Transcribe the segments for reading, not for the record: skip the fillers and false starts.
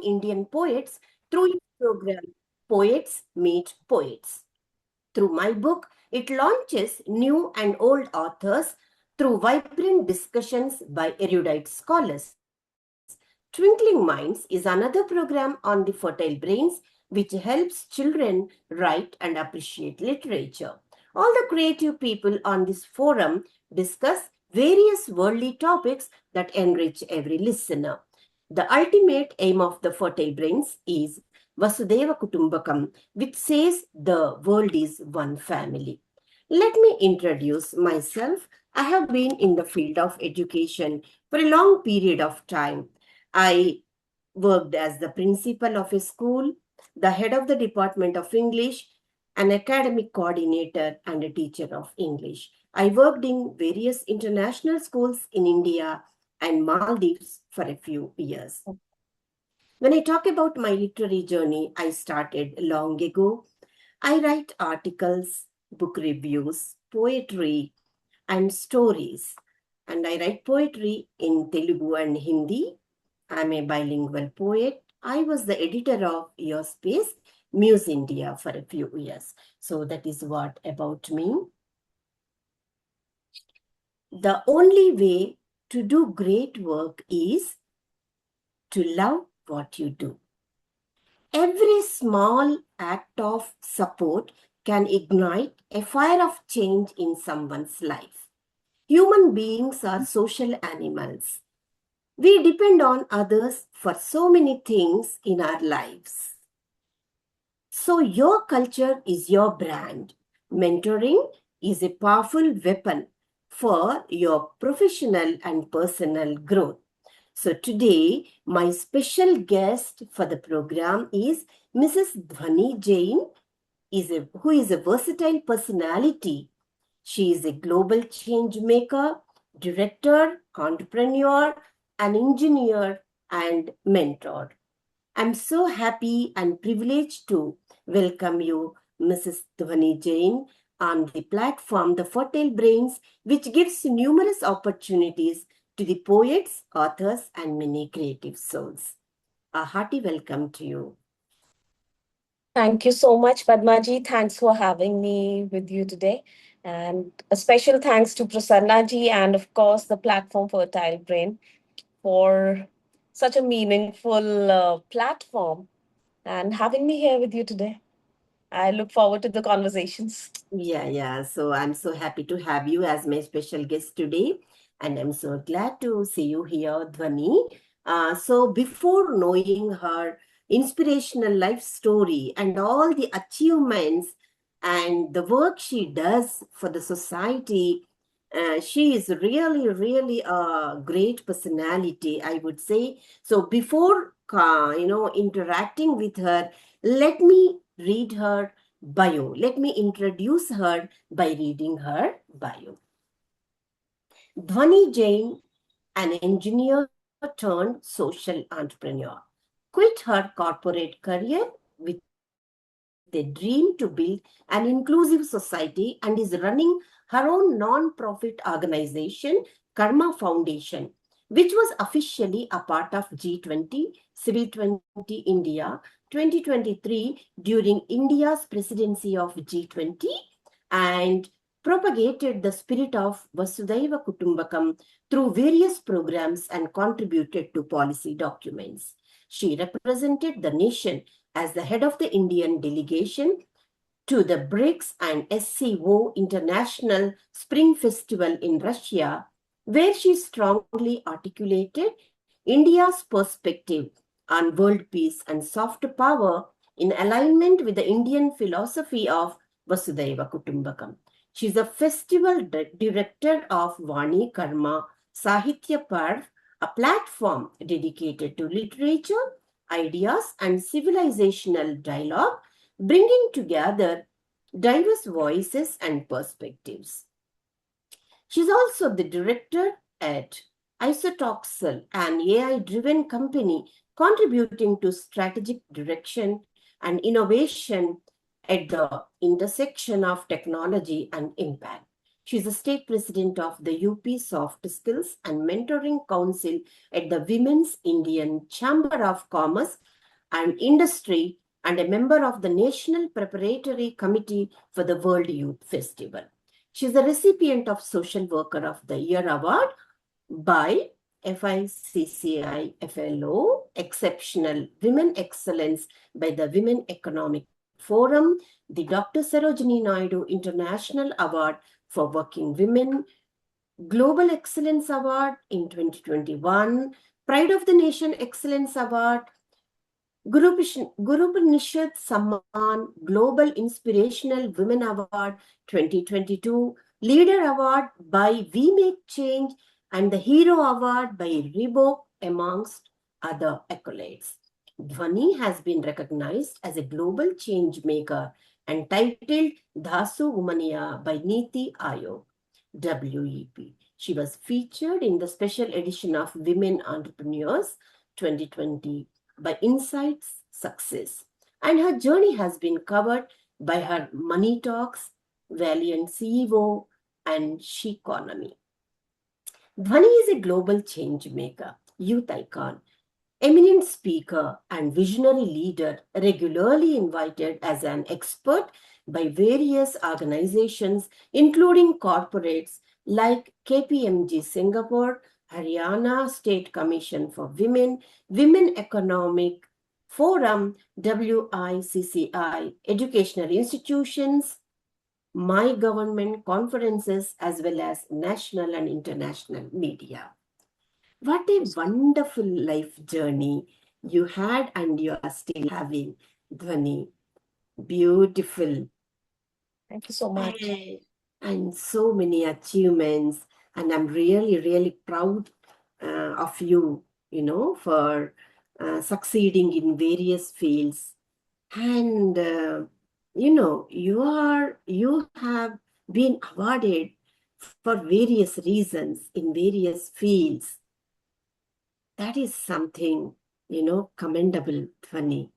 Indian poets through its program, Poets Meet Poets. Through my book, it launches new and old authors through vibrant discussions by erudite scholars. Twinkling Minds is another program on the fertile brains which helps children write and appreciate literature. All the creative people on this forum discuss various worldly topics that enrich every listener. The ultimate aim of the fertile brains is Vasudeva Kutumbakam, which says the world is one family. Let me introduce myself. I have been in the field of education for a long period of time. I worked as the principal of a school, the head of the Department of English, an academic coordinator, and a teacher of English. I worked in various international schools in India and Maldives for a few years. When I talk about my literary journey, I started long ago. I write articles, book reviews, poetry, and stories. And I write poetry in Telugu and Hindi. I'm a bilingual poet. I was the editor of Your Space, Muse India for a few years. So that is what about me. The only way to do great work is to love what you do. Every small act of support can ignite a fire of change in someone's life. Human beings are social animals. We depend on others for so many things in our lives. So your culture is your brand. Mentoring is a powerful weapon for your professional and personal growth. So today, my special guest for the program is Mrs. Dhwani Jain, who is a versatile personality. She is a global change maker, director, entrepreneur, an engineer, and mentor. I'm so happy and privileged to welcome you, Mrs. Dhwani Jain, on the platform The Fertile Brains, which gives numerous opportunities to the poets, authors, and many creative souls. A hearty welcome to you. Thank you so much, Padmaji. Thanks for having me with you today. And a special thanks to Prasannaji and, of course, the platform Fertile Brain for such a meaningful platform and having me here with you today. I look forward to the conversations. Yeah. So I'm so happy to have you as my special guest today. And I'm so glad to see you here, Dhwani. So before knowing her inspirational life story and all the achievements and the work she does for the society, she is really a great personality, I would say. So before, interacting with her, let me read her bio. Let me introduce her by reading her bio. Dhwani Jain, an engineer turned social entrepreneur, quit her corporate career with a dream to build an inclusive society and is running her own non-profit organization, Karma Foundation, which was officially a part of G20, Civil 20 India 2023 during India's presidency of G20 and propagated the spirit of Vasudhaiva Kutumbakam through various programs and contributed to policy documents. She represented the nation as the head of the Indian delegation to the BRICS and SCO International Spring Festival in Russia, where she strongly articulated India's perspective on world peace and soft power in alignment with the Indian philosophy of Vasudhaiva Kutumbakam. She is a festival director of Vani Karma Sahitya Parv, a platform dedicated to literature, ideas, and civilizational dialogue, bringing together diverse voices and perspectives. She's also the director at Isotoxel, an AI-driven company contributing to strategic direction and innovation at the intersection of technology and impact. She's a state president of the UP Soft Skills and Mentoring Council at the Women's Indian Chamber of Commerce and industry, and a member of the National Preparatory Committee for the World Youth Festival. She is the recipient of Social Worker of the Year Award by FICCI FLO, Exceptional Women Excellence by the Women Economic Forum, the Dr. Sarojini Naidu International Award for Working Women, Global Excellence Award in 2021, Pride of the Nation Excellence Award, Guru Nishad Samman Global Inspirational Women Award 2022, Leader Award by We Make Change, and the Hero Award by Reebok, amongst other accolades. Dhwani has been recognized as a global change maker and titled Dhasu Womania by Niti Ayog, WEP. She was featured in the special edition of Women Entrepreneurs 2020 by Insights Success, and her journey has been covered by her Money Talks, Valiant CEO, and She Economy. Dhwani is a global change maker, youth icon, eminent speaker, and visionary leader, regularly invited as an expert by various organizations, including corporates like KPMG Singapore, Haryana State Commission for Women, Women Economic Forum, WICCI, educational institutions, my government conferences, as well as national and international media. What a wonderful life journey you had and you are still having, Dhwani. Beautiful. Thank you so much. And so many achievements. And I'm really, really proud of you, for succeeding in various fields. And, you have been awarded for various reasons in various fields. That is something, commendable, Dhwani.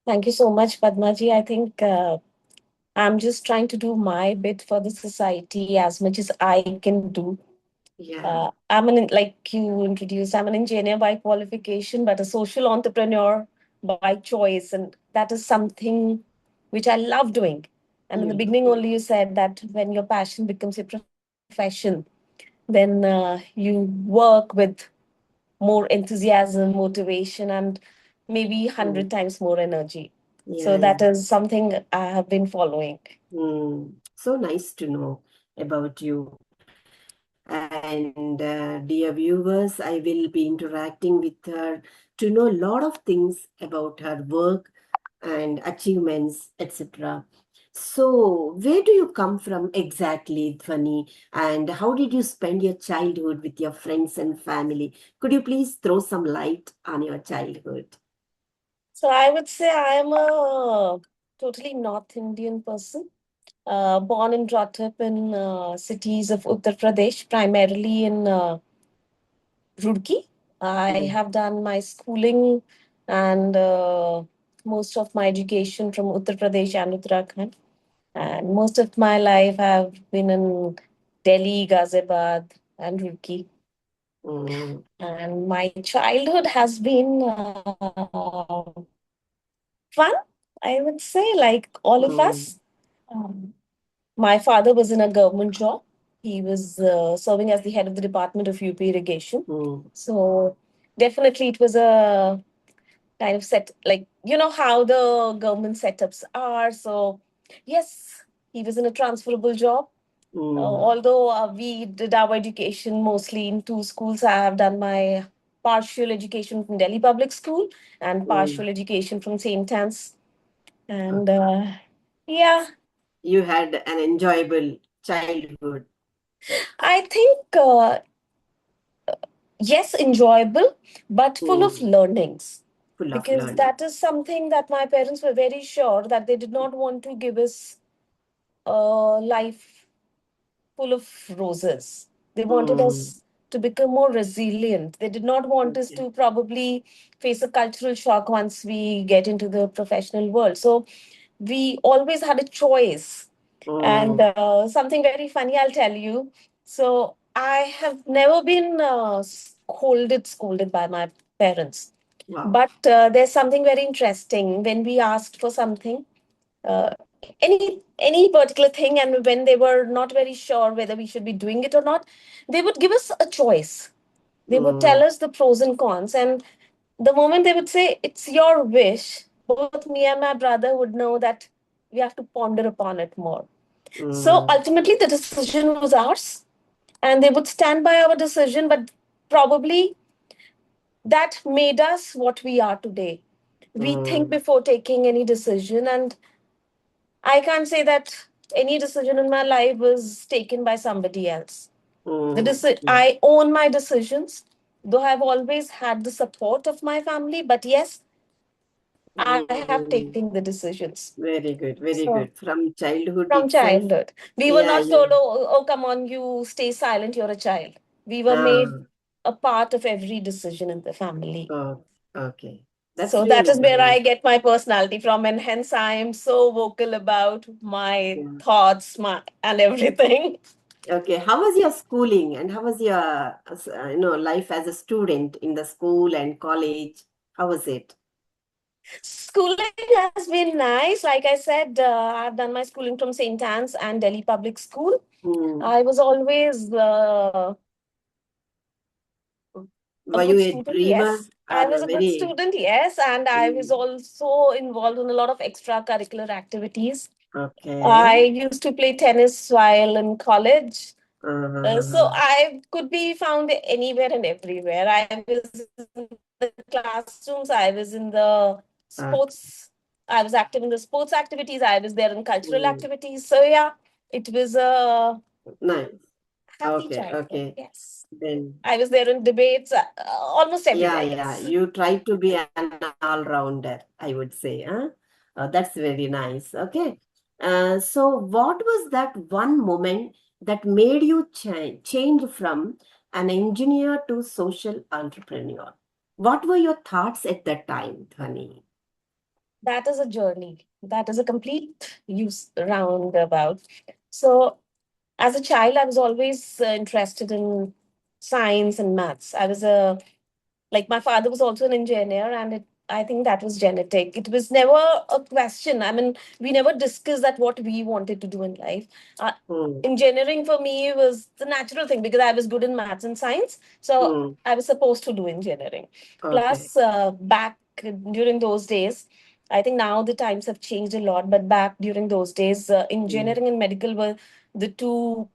Thank you so much, Padmaji. I think I'm just trying to do my bit for the society as much as I can do. Yeah. Like you introduced, I'm an engineer by qualification, but a social entrepreneur by choice. And that is something which I love doing. And in the Yeah. beginning, only you said that when your passion becomes your profession, then you work with more enthusiasm, motivation, and maybe 100 Mm. times more energy. So Yeah, that yeah. is something I have been following. So nice to know about you. And dear viewers, I will be interacting with her to know a lot of things about her work and achievements, etc. So, where do you come from exactly, Dhwani? And how did you spend your childhood with your friends and family? Could you please throw some light on your childhood? So I would say I am a totally North Indian person, born and brought up in cities of Uttar Pradesh, primarily in Roorkee. I Mm, have done my schooling and most of my education from Uttar Pradesh and Uttarakhand. And most of my life I've been in Delhi, Ghaziabad, and Roorkee. mm, And my childhood has been fun, I would say, like all of mm, us. My father was in a government job. He was serving as the head of the Department of UP Irrigation. mm, So definitely it was a kind of set, like, you know how the government setups are. So, yes, he was in a transferable job. mm, Although we did our education mostly in two schools, I have done my partial education from Delhi Public School and mm. partial education from St. Anne's. And Okay. yeah, You had an enjoyable childhood, I think yes, enjoyable, but full of mm, learnings. full of Because learning. that is something that my parents were very sure that they did not want to give us a life full of roses. They wanted Mm, us to become more resilient. They did not want us okay. to probably face a cultural shock once we get into the professional world. So we always had a choice. And Mm, something very funny, I'll tell you. So I have never been scolded by my parents. Wow. But there's something very interesting when we asked for something, uh, any particular thing, and when they were not very sure whether we should be doing it or not, they would give us a choice. They would Mm, tell us the pros and cons, and the moment they would say it's your wish, both me and my brother would know that we have to ponder upon it more. So mm, ultimately the decision was ours, and they would stand by our decision, but probably that made us what we are today. We think mm, before taking any decision, and I can't say that any decision in my life was taken by somebody else. yeah. I own my decisions, though I've always had the support of my family, but yes, I have Mm, taken the decisions. very good, very So good. From childhood from itself, childhood, we were yeah, not told, you. oh, come on, you stay silent, you're a child. We were made Ah, a part of every decision in the family. oh, okay. That's So that really is where nice. I get my personality from, and hence I am so vocal about my Yeah. thoughts, my and everything. Okay. How was your schooling and how was your, life as a student in the school and college? How was it? Schooling has been nice. Like I said, I've done my schooling from St. Anne's and Delhi Public School. Hmm. I was always a Were you good a student, dreamer yes. I or was a a good very? student, yes. And I was Hmm. also involved in a lot of extracurricular activities. I Okay. used to play tennis while in college. So Uh-huh. I could be found anywhere and everywhere. I was in the classrooms, I was in the sports, Okay. I was active in the sports activities, I was there in cultural Hmm. activities. So yeah, it was a Nice. happy Okay. childhood. Okay. Yes. Then. I was there in debates almost Yeah, everywhere, yeah. yes. You try to be an all-rounder, I would say. Huh? That's very nice. Okay. So what was that one moment that made you change from an engineer to social entrepreneur? What were your thoughts at that time, Dhani? That is a journey. That is a complete use roundabout. So as a child, I was always interested in science and maths. I was a like my father was also an engineer, and I think that was genetic. It was never a question. I mean, we never discussed that what we wanted to do in life. uh, Hmm. Engineering for me was the natural thing because I was good in maths and science, so Hmm. I was supposed to do engineering. Okay. Plus back during those days, I think now the times have changed a lot, but back during those days, Hmm. engineering and medical were the two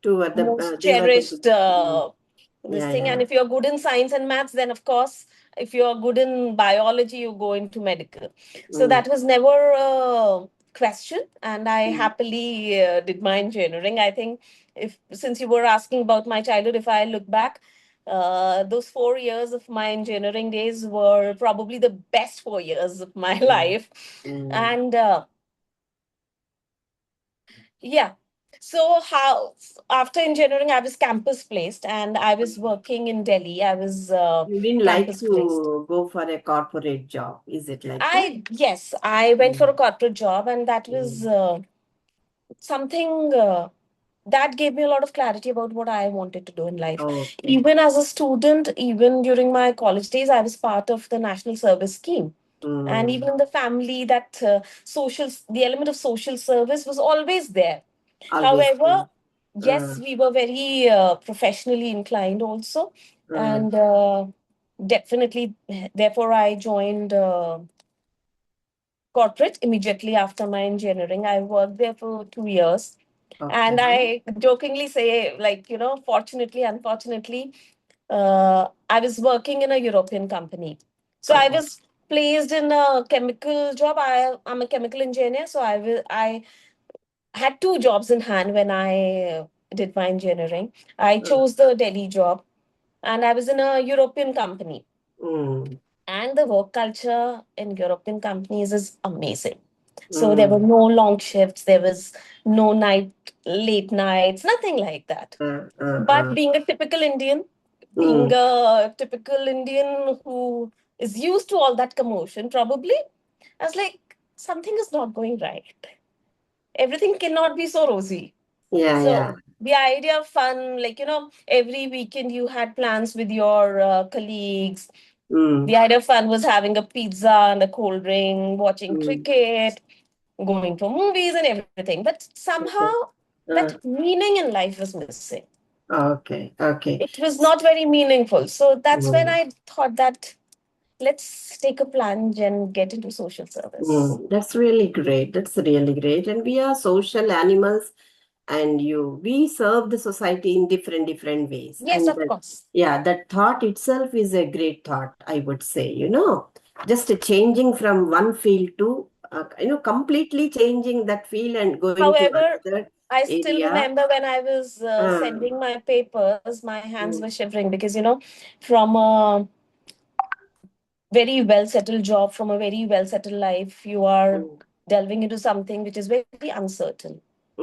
Two were the most they were the cherished good. Hmm. this Yeah, thing. And yeah. if you're good in science and maths, then of course, if you're good in biology, you go into medical. So Hmm. that was never a question, and I Hmm. happily did my engineering. I think, if since you were asking about my childhood, if I look back, those 4 years of my engineering days were probably the best 4 years of my Hmm. life. Hmm. And yeah. So how after engineering, I was campus placed, and I was working in Delhi. I was You didn't like campus placed. to go for a corporate job, is it like that? I Yes, I went for a Mm, corporate job, and that was mm. something that gave me a lot of clarity about what I wanted to do in life. Okay. Even as a student, even during my college days, I was part of the national service scheme. And even Mm. in the family, that the element of social service was always there. Always. However, yes, Uh, we were very professionally inclined also. uh, And definitely, therefore, I joined corporate immediately after my engineering. I worked there for 2 years. And okay. I jokingly say, like, fortunately, unfortunately, I was working in a European company. So I Oh, was placed in a chemical job. I'm a chemical engineer. So I had two jobs in hand when I did my engineering. I uh, chose the Delhi job, and I was in a European company. mm, And the work culture in European companies is amazing. So there were mm, no long shifts, there was no late nights, nothing like that. But uh. Being Mm. a typical Indian who is used to all that commotion, probably, I was like, something is not going right. Everything cannot be so rosy. Yeah, yeah. So the idea of fun, like, every weekend you had plans with your colleagues. The idea of fun was having a pizza and a cold drink, watching mm. cricket, going for movies and everything. But somehow Okay. that meaning in life was missing. Okay. Okay. It was not very meaningful. So that's when Mm, I thought that let's take a plunge and get into social service. That's really great. That's really great. And we are social animals, and we serve the society in different ways. Yes, And of course. yeah, that thought itself is a great thought, I would say. Just changing from one field to completely changing that field and going to However, another I still area. remember when I was Uh, sending my papers, my hands mm, were shivering because, from a very well settled job, from a very well settled life, you are mm. delving into something which is very uncertain.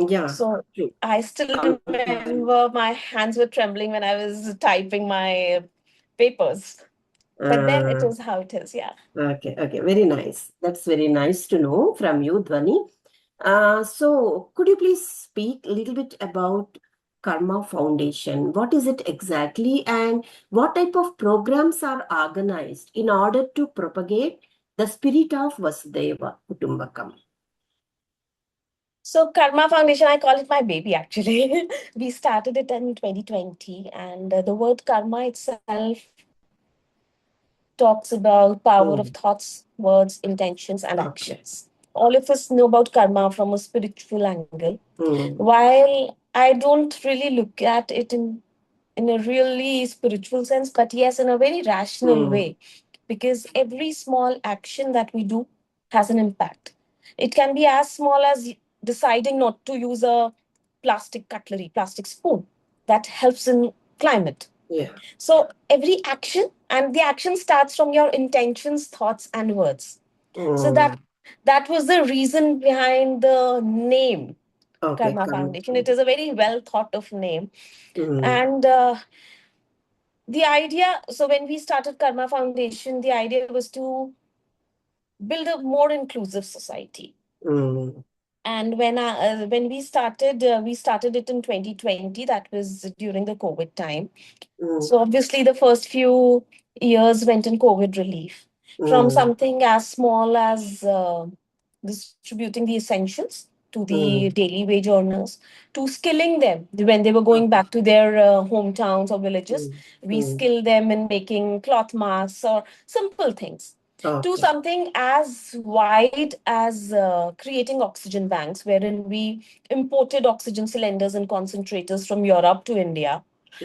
Yeah, So true. I still Completely. remember my hands were trembling when I was typing my papers. But then it Uh, is how it is, yeah. okay, okay, very nice. That's very nice to know from you, Dhwani. So, could you please speak a little bit about Karma Foundation? What is it exactly, and what type of programs are organized in order to propagate the spirit of Vasudeva Kutumbakam? So Karma Foundation, I call it my baby actually. We started it in 2020, and the word karma itself talks about power of Mm, thoughts, words, intentions, and okay. actions. All of us know about karma from a spiritual angle, Mm, while I don't really look at it in a really spiritual sense, but yes, in a very rational mm, way, because every small action that we do has an impact. It can be as small as deciding not to use a plastic cutlery, plastic spoon. That helps in climate. yeah. So every action, and the action starts from your intentions, thoughts, and words. So Mm, that was the reason behind the name okay, Karma Karma Foundation. It is a Foundation. very well thought of name. Mm, And the idea, so when we started Karma Foundation, the idea was to build a more inclusive society. mm, And when we started it in 2020. That was during the COVID time. mm, So obviously, the first few years went in COVID relief, from mm, something as small as distributing the essentials to the mm, daily wage earners, to skilling them when they were going okay. back to their hometowns or villages. Mm, We mm, skill them in making cloth masks or simple things, to okay. something as wide as creating oxygen banks, wherein we imported oxygen cylinders and concentrators from Europe to India,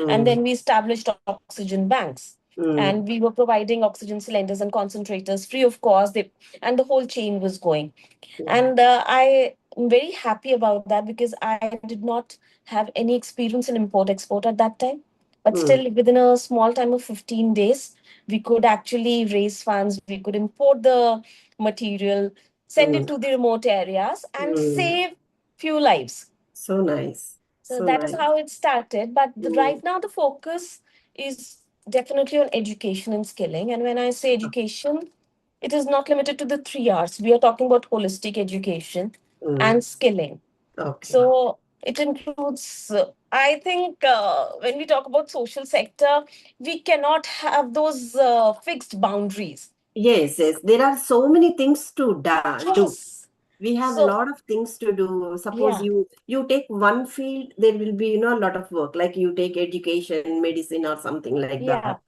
and Mm, then we established oxygen banks, and mm, we were providing oxygen cylinders and concentrators free of cost. And the whole chain was going. mm, And I am very happy about that, because I did not have any experience in import export at that time. But mm, still, within a small time of 15 days, we could actually raise funds, we could import the material, send it mm, to the remote areas, and mm. save few lives. So nice. So So that is nice. how it started. But Mm, right now, the focus is definitely on education and skilling. And when I say education, it is not limited to the 3 R's. We are talking about holistic education mm, and skilling. okay. So it includes, I think, when we talk about social sector, we cannot have those fixed boundaries. Yes, yes. There are so many things to do. Yes. We have a So, lot of things to do. Suppose yeah, you take one field, there will be a lot of work. Like you take education, medicine, or something like yeah. that.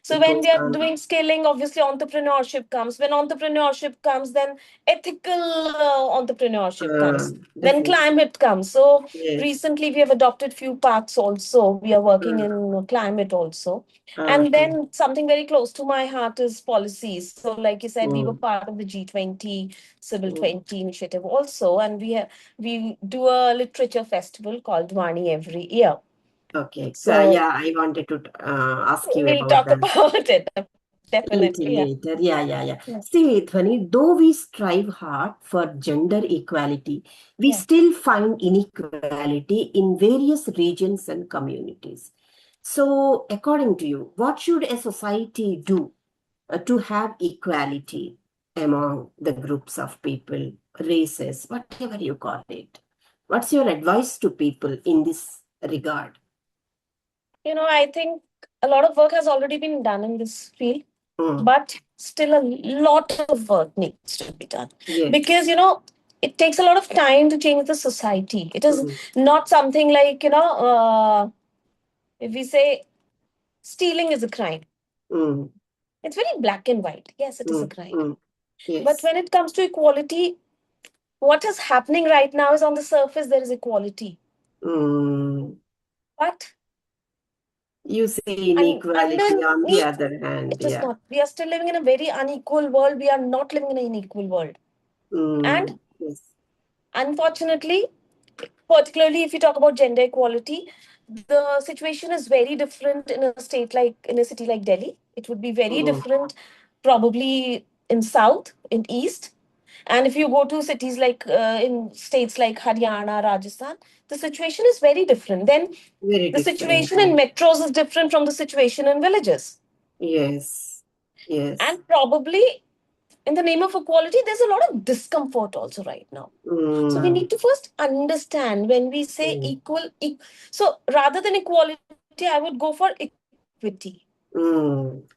So It when goes we are on. doing scaling, obviously entrepreneurship comes. When entrepreneurship comes, then ethical entrepreneurship comes. Then Definitely. climate comes. So Yes. recently we have adopted few paths also. We are working Uh, in climate also. And okay. then something very close to my heart is policies. So like you said, we were Mm, part of the G20 Civil mm. 20 initiative also. And we do a literature festival called Dhwani every year. Okay. So Yeah, I wanted to ask you we'll about talk that. about it definitely. Yeah. Until later. Yeah, yeah, yeah. Yeah. See, Dhwani, though we strive hard for gender equality, we Yeah. still find inequality in various regions and communities. So, according to you, what should a society do to have equality among the groups of people, races, whatever you call it? What's your advice to people in this regard? I think a lot of work has already been done in this field. but still a lot of work needs to be done. Yes. Because, it takes a lot of time to change the society. It is Mm. not something like, if we say stealing is a crime, Mm. it's very black and white. Yes, it is a Mm. crime. Mm. But Yes. when it comes to equality, what is happening right now is on the surface, there is equality. Mm. But You see inequality on the underneath, other hand. it is Yeah. not. We are still living in a very unequal world. We are not living in an unequal world. And Yes. unfortunately, particularly if you talk about gender equality, the situation is very different in a city like Delhi. It would be very Mm. different probably in south, in east. And if you go to cities like in states like Haryana, Rajasthan, the situation is very different. Then Very the different. situation in metros is different from the situation in villages. Yes. Yes. And probably in the name of equality, there's a lot of discomfort also right now. So we Mm. need to first understand when we say Mm. equal. So rather than equality, I would go for equity.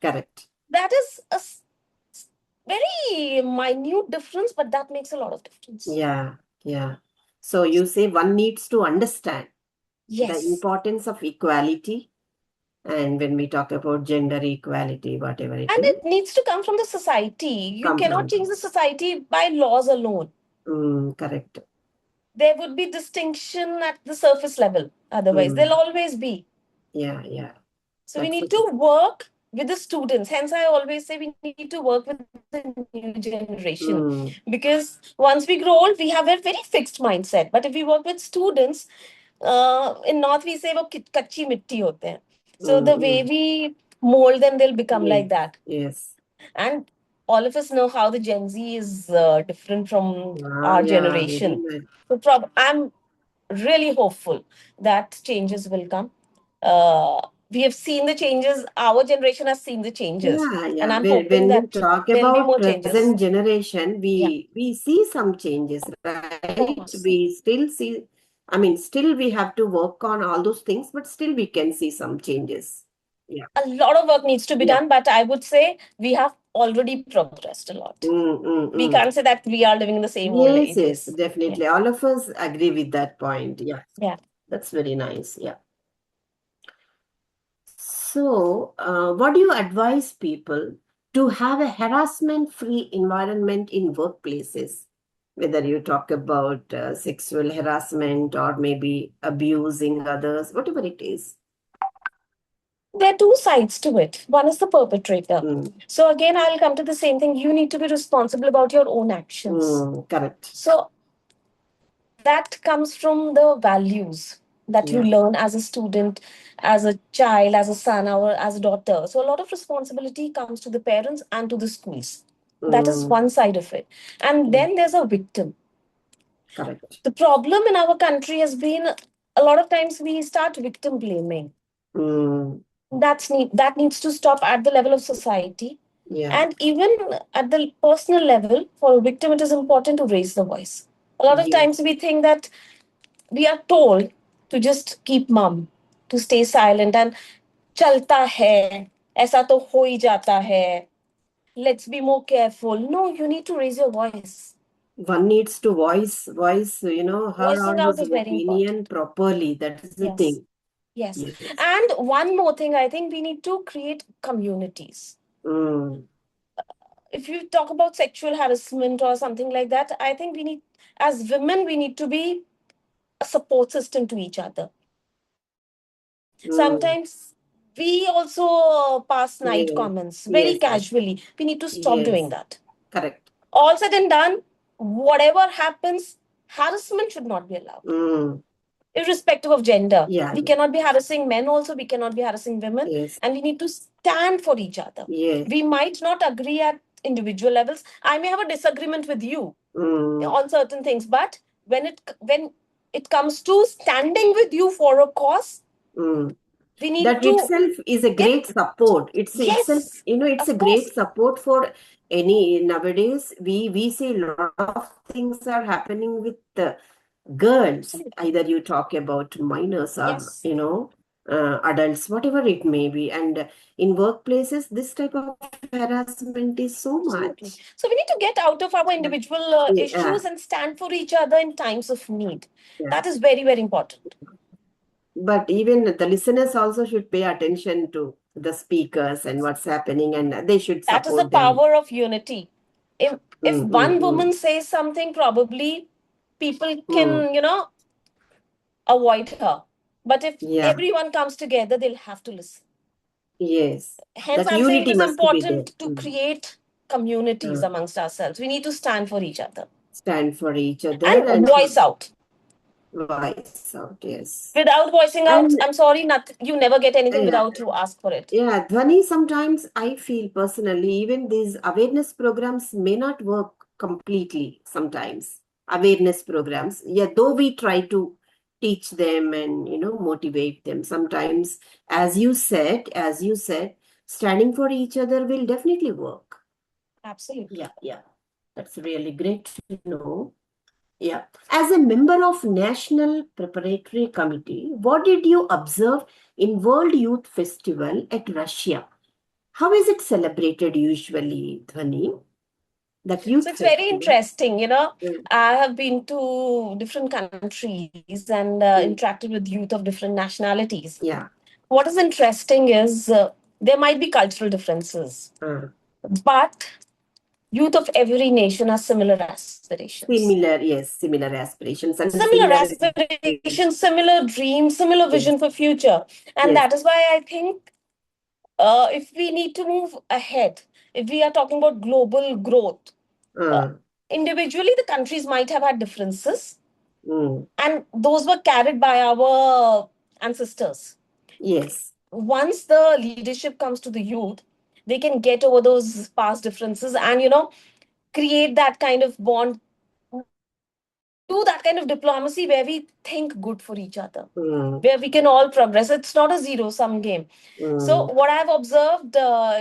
Correct. That is very minute difference, but that makes a lot of difference. Yeah. Yeah. So you say one needs to understand the Yes. importance of equality. And when we talk about gender equality, whatever it And is, it needs to come from the society. You come cannot from. change the society by laws alone. Correct. There would be distinction at the surface level. Otherwise, there'll Mm. always be. Yeah. Yeah. So we That's need it. to work with the students. Hence, I always say we need to work with the new generation. Because once we grow old, we have a very fixed mindset. But if we work with students, in North we say वो कच्ची मिट्टी होते हैं. So the way Mm. we mold them, they'll become like Yes. that. Yes. And all of us know how the Gen Z is different from Ah, our yeah. Very generation. much. So I'm really hopeful that changes will come. We have seen the changes. Our generation has seen the changes, Yeah, and yeah. I'm When hoping we that talk there'll be about more changes. present generation, Yeah, we see some changes, of right? course. We still see, I mean, still we have to work on all those things, but still we can see some changes. Yeah, A lot of work needs to be yeah. done, but I would say we have already progressed a lot. Mm, mm, We mm. can't say that we are living in the same old Yes, yes, ages. Yeah, definitely. All of us agree with that point. Yeah, yeah. that's very nice. Yeah. So, what do you advise people to have a harassment-free environment in workplaces? Whether you talk about sexual harassment or maybe abusing others, whatever it is. There are two sides to it. One is the perpetrator. Mm, So again, I'll come to the same thing. You need to be responsible about your own actions. correct. So that comes from the values that you Yeah. learn as a student, as a child, as a son, or as a daughter. So a lot of responsibility comes to the parents and to the schools. That is Mm, one side of it. And mm, then there's a victim. correct. The problem in our country has been a lot of times we start victim blaming. Mm, That needs to stop at the level of society. yeah. And even at the personal level, for a victim, it is important to raise the voice. A lot of times Yes. we think that we are told to just keep mum, to stay silent and chalta hai, aisa to ho hi jata hai. Let's be more careful. No, you need to raise your voice. One needs to voice, her Voicing or out his is very opinion important. properly. That is the Yes. thing. Yes. Yes. And one more thing, I think we need to create communities. Mm, If you talk about sexual harassment or something like that, I think as women, we need to be a support system to each other. mm, Sometimes we also pass night yeah. comments very Yes, yes. casually. We need to stop doing Yes, that. correct. All said and done, whatever happens, harassment should not be allowed, Mm, irrespective of gender. yeah, We cannot be harassing men, also, we cannot be harassing women, yes, and we need to stand for each other. yes. We might not agree at individual levels. I may have a disagreement with you Mm, on certain things, but when it comes to standing with you for a cause, mm. we need That to itself is a get. great support. It's itself, Yes, it's a of great course. support for any nowadays. We see a lot of things are happening with the girls. Absolutely. Either you talk about minors or, Yes. adults, whatever it may be. And in workplaces, this type of harassment is so Absolutely. much. So we need to get out of our individual Yeah, issues and stand for each other in times of need. yeah. That is very, very important. But even the listeners also should pay attention to the speakers and what's happening, and they should That is the support them. power of unity. If Mm, mm, one mm, woman says something, probably people mm. can, avoid her. But if Yeah, everyone comes together, they'll have to listen. yes. Hence, That I'm saying it unity is must be there. important to create communities Uh, amongst ourselves. We need to stand for each other Stand for each other and and voice out. voice out, yes. Without voicing And out, I'm sorry, you never get anything yeah, without you ask for it. yeah, Dhwani, sometimes I feel personally, even these awareness programs may not work completely sometimes. Awareness programs, yeah, though we try to teach them and, motivate them. Sometimes, as you said, standing for each other will definitely work. Absolutely. Yeah, yeah. That's really great to know. Yeah. As a member of National Preparatory Committee, what did you observe in World Youth Festival at Russia? How is it celebrated usually, Dhwani? That So youth it's very festival? interesting. Mm, I have been to different countries and mm, interacted with youth of different nationalities. yeah. What is interesting is there might be cultural differences, Uh, but youth of every nation have similar aspirations. Similar, yes, similar aspirations and Similar similar aspirations, similar dreams, similar vision yes, for future. And yes. that is why I think if we need to move ahead, if we are talking about global growth, uh, Uh, individually the countries might have had differences, mm, and those were carried by our ancestors. yes. Once the leadership comes to the youth, they can get over those past differences and create that kind of bond, do that kind of diplomacy where we think good for each other, Mm, where we can all progress. It's not a zero sum game. So mm, what I've observed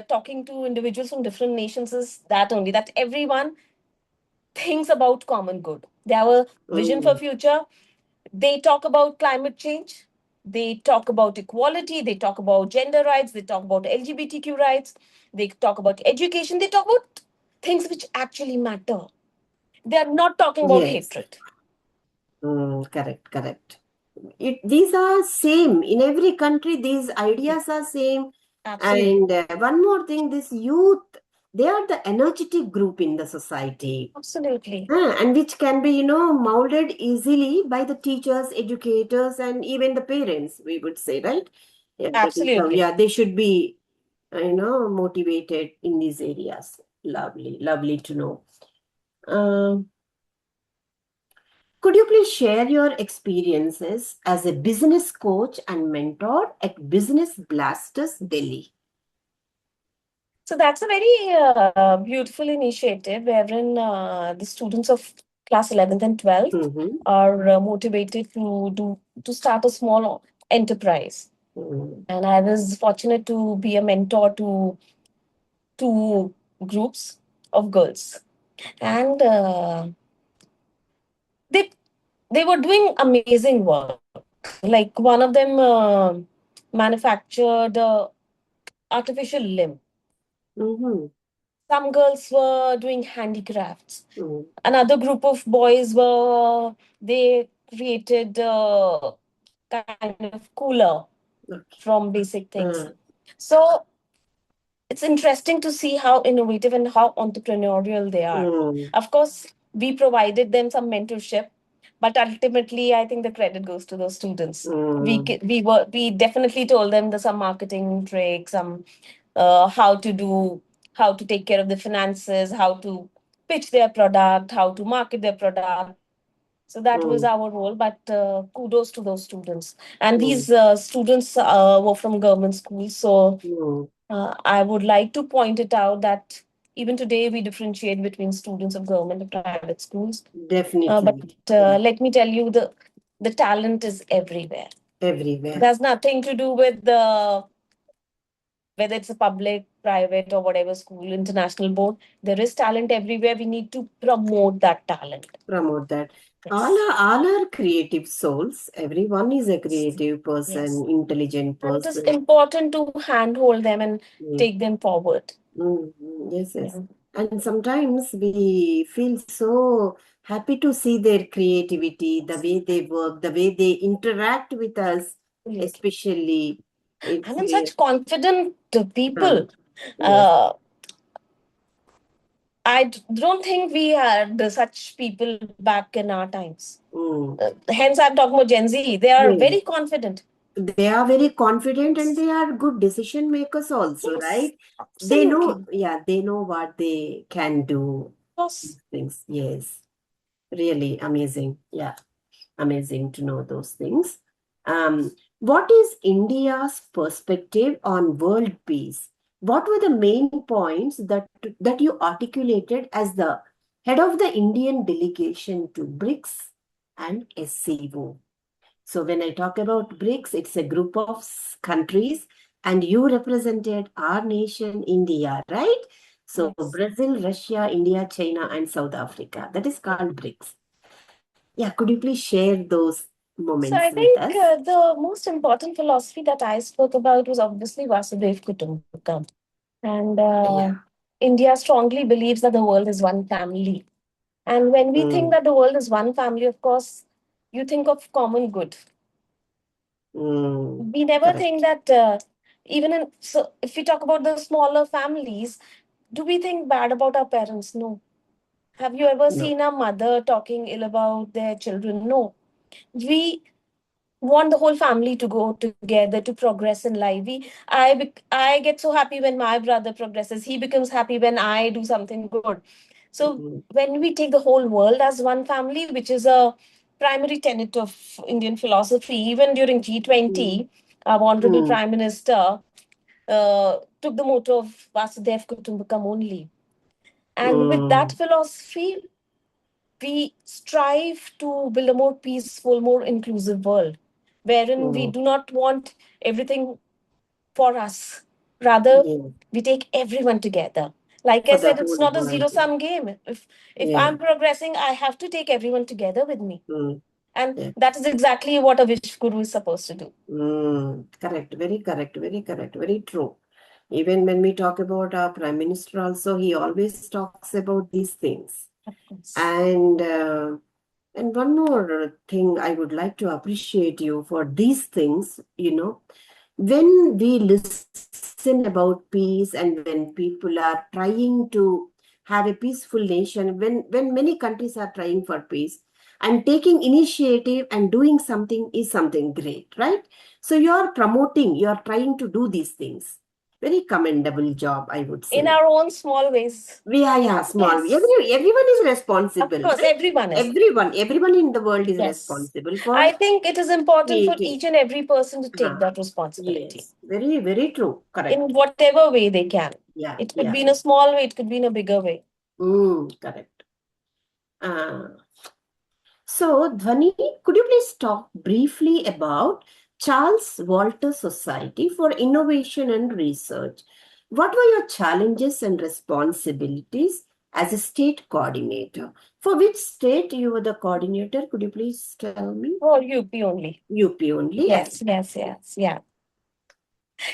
talking to individuals from different nations is that only, that everyone thinks about common good. They have a vision for mm, future. They talk about climate change. They talk about equality. They talk about gender rights. They talk about LGBTQ rights. They talk about education. They talk about things which actually matter. They are not talking about yes. hatred. Correct, correct. These are same in every country. These ideas are same. Absolutely. And one more thing, this youth, they are the energetic group in the society. Absolutely. And which can be, molded easily by the teachers, educators, and even the parents, we would say, right? Yeah, that is how, Absolutely. yeah, they should be, motivated in these areas. Lovely, lovely to know. Um, could you please share your experiences as a business coach and mentor at Business Blasters Delhi? So that's a very beautiful initiative wherein the students of class 11th and 12th Mm-hmm. are motivated to start a small enterprise. Mm, And I was fortunate to be a mentor to two groups of girls. And they they were doing amazing work. Like one of them manufactured artificial limb. mm-hmm. Some girls were doing handicrafts. Mm, Another group of boys were, they created kind of cooler okay. from basic things. Uh, So it's interesting to see how innovative and how entrepreneurial they are. mm, Of course, we provided them some mentorship, but ultimately, I think the credit goes to those students. mm, We definitely told them the some marketing tricks, some how to do, how to take care of the finances, how to pitch their product, how to market their product. So that was mm, our role. But kudos to those students. And mm, these students were from government schools, so mm. I would like to point it out that even today we differentiate between students of government and private schools. But Definitely. Yeah. let me tell you, the talent is everywhere. It Everywhere. has nothing to do with the whether it's a public, private, or whatever school, international board. There is talent everywhere. We need to promote that talent. Promote that. Yes. All are creative souls. Everyone is a Yes. creative person, Yes. intelligent And it is person. important to handhold them and Mm, take them forward. yes, yes. Yeah. And sometimes we feel so happy to see their creativity, the way they work, the way they interact with us, Absolutely. especially. It's And in real. such confident people, Yes. uh, don't think we had such people back in our times. Mm. Hence, I'm talking about Gen Z. They are Yes. very confident. They are very confident and they are good decision makers also, Yes, right? They know, absolutely. yeah, they know what they can do. Yes. These things. Yes. Really amazing. Yeah. Amazing to know those things. What is India's perspective on world peace? What were the main points that you articulated as the head of the Indian delegation to BRICS and SCO? So when I talk about BRICS, it's a group of countries, and you represented our nation, India, right? So Yes. Brazil, Russia, India, China, and South Africa. That is called BRICS. Yeah, could you please share those So moments I with think us? the most important philosophy that I spoke about was obviously Vasudev Kutumbakam. And Yeah. India strongly believes that the world is one family. And when we think Mm, that the world is one family, of course, you think of common good. We never think correct. that even in, so if we talk about the smaller families, do we think bad about our parents? No. Have you ever No. seen a mother talking ill about their children? No. We want the whole family to go together to progress in life. I get so happy when my brother progresses. He becomes happy when I do something good. So Mm, when we take the whole world as one family, which is a primary tenet of Indian philosophy, even during mm, G20, our honorable mm, prime minister took the motto of Vasudev Kutumbakam only. And with that mm, philosophy, we strive to build a more peaceful, more inclusive world, wherein we mm. do not want everything for us. Rather, Yeah, we take everyone together. Like I for the said, it's whole not a world. zero-sum game. If Yeah. I'm progressing, I have to take everyone together with me. Mm, And yeah. that is exactly what a wish guru is supposed to do. Correct. Very correct. Very correct. Very true. Even when we talk about our prime minister, also he always talks about these things. Of course. And one more thing, I would like to appreciate you for these things, when we listen about peace and when people are trying to have a peaceful nation, when many countries are trying for peace and taking initiative and doing something is something great, right? So you're promoting, you're trying to do these things. Very commendable job, I would In say. our own small ways. Yeah, small. Yes. Everyone is Of responsible, course, right? everyone is. Everyone in the world is Yes. responsible I for think it is important for creating. each and every person to take Huh. that responsibility Yes, very, very true. in Correct. whatever way they can. Yeah, It could yeah. be in a small way, it could be in a bigger way. Correct. Uh, so, Dhwani, could you please talk briefly about Charles Walter Society for Innovation and Research? What were your challenges and responsibilities as a state coordinator? For which state you were the coordinator? Could you please tell me? For UP only. UP only. Yes, yes, yes, yeah.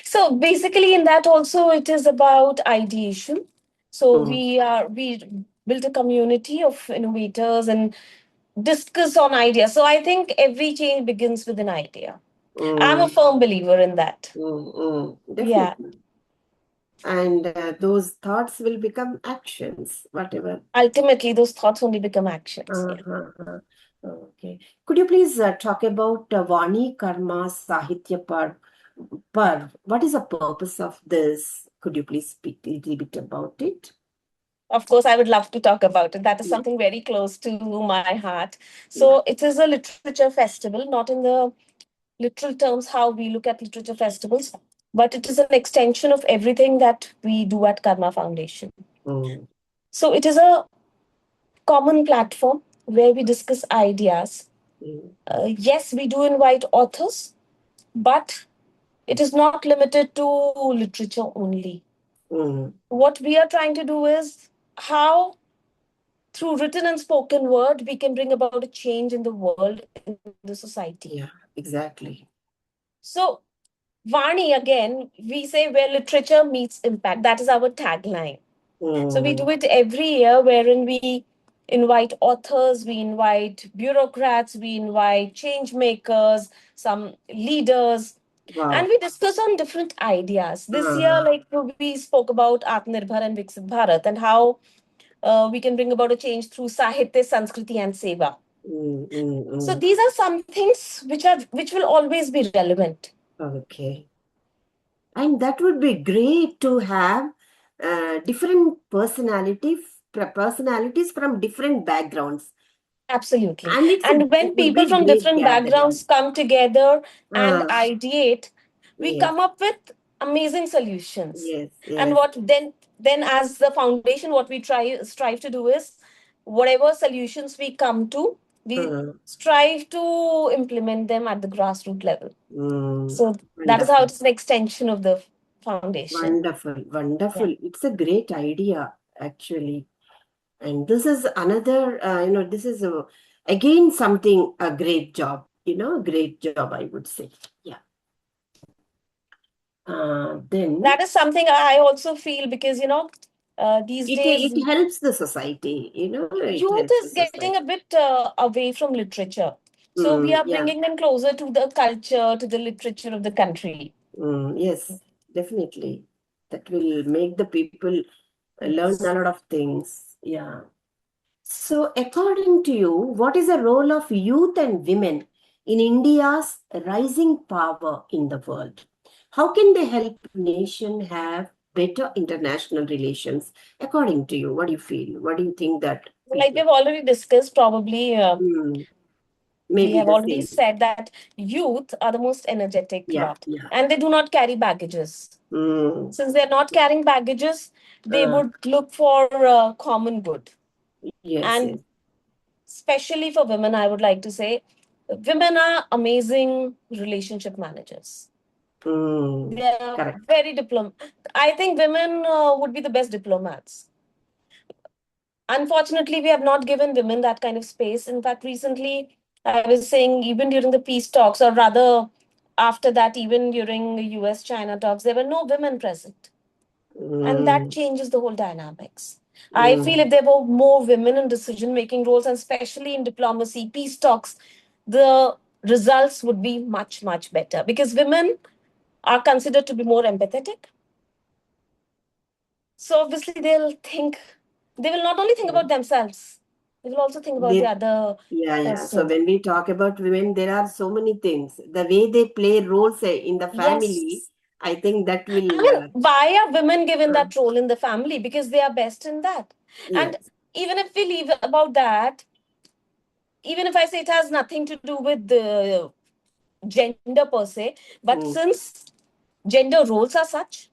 So basically, in that also, it is about ideation. So Mm, we built a community of innovators and discuss on ideas. So I think every change begins with an idea. I'm a mm, firm believer in that. Yeah. definitely. And those thoughts will become actions, whatever. Ultimately, those thoughts only become actions. Yeah. Uh-huh. Okay. Could you please talk about Vani Karma Sahitya Parv? What is the purpose of this? Could you please speak a little bit about it? Of course, I would love to talk about it. That is Yeah. something very close to my heart. Yeah. So it is a literature festival, not in the literal terms how we look at literature festivals, but it is an extension of everything that we do at Karma Foundation. Mm, So it is a common platform where we discuss ideas. mm, Yes, we do invite authors, but it is not limited to literature only. mm, What we are trying to do is how through written and spoken word, we can bring about a change in the world, in the society. Yeah, exactly. So, Vani, again, we say where literature meets impact. That is our tagline. So we do Mm, it every year, wherein we invite authors, we invite bureaucrats, we invite change makers, some leaders, and wow. we discuss on different ideas. This year, Uh, like we spoke about Atmanirbhar and Viksit Bharat and how we can bring about a change through Sahitya, Sanskriti, and Seva. mm, mm, So mm. these are some things which will always be relevant. Okay. And that would be great to have different personalities from different backgrounds. Absolutely. And And when it would people be from great different gathering. backgrounds come together and Ah, ideate, we yes, come up with amazing solutions. yes, And yes. what then as the foundation, what we try strive to do is whatever solutions we come to, we Uh, strive to implement them at the grassroots level. mm, So that is how wonderful, it's an extension of the foundation. wonderful, Yeah. wonderful. It's a great idea, actually. And this is another, this is again something, a great job, a great job, I would say. Yeah. Then That is something I also feel because, these days it helps the society, it youth helps the is getting a society. bit away from literature. So we Mm, are yeah. bringing them closer to the culture, to the literature of the country. Yes, definitely. That will make the people learn a Yes. lot of things. Yeah. So, according to you, what is the role of youth and women in India's rising power in the world? How can they help nation have better international relations? According to you, what do you feel? What do you think that Like people? we've already discussed, probably Hmm, we maybe have the already same. said that youth are the most energetic Yeah, lot yeah. and they do not carry baggages. Hmm. Since they're not carrying baggages, they Uh, would look for common good. yes, yes. And especially for women, I would like to say women are amazing relationship managers. Hmm. They are Correct. very I think women would be the best diplomats. Unfortunately, we have not given women that kind of space. In fact, recently, I was saying, even during the peace talks, or rather, after that, even during the US China talks, there were no women present. And that Hmm. changes the whole dynamics. I feel Hmm. if there were more women in decision making roles, and especially in diplomacy, peace talks, the results would be much, much better because women are considered to be more empathetic. So obviously they will not only think about themselves, they will also think about the They, other yeah, yeah. So person. when we talk about women, there are so many things. The way they play roles in the family, Yes. I think that I will, mean, why are women given uh, that role in the family? Because they are best in that. And yes. even if we leave about that, even if I say it has nothing to do with the gender per se, but Mm, since gender roles are such,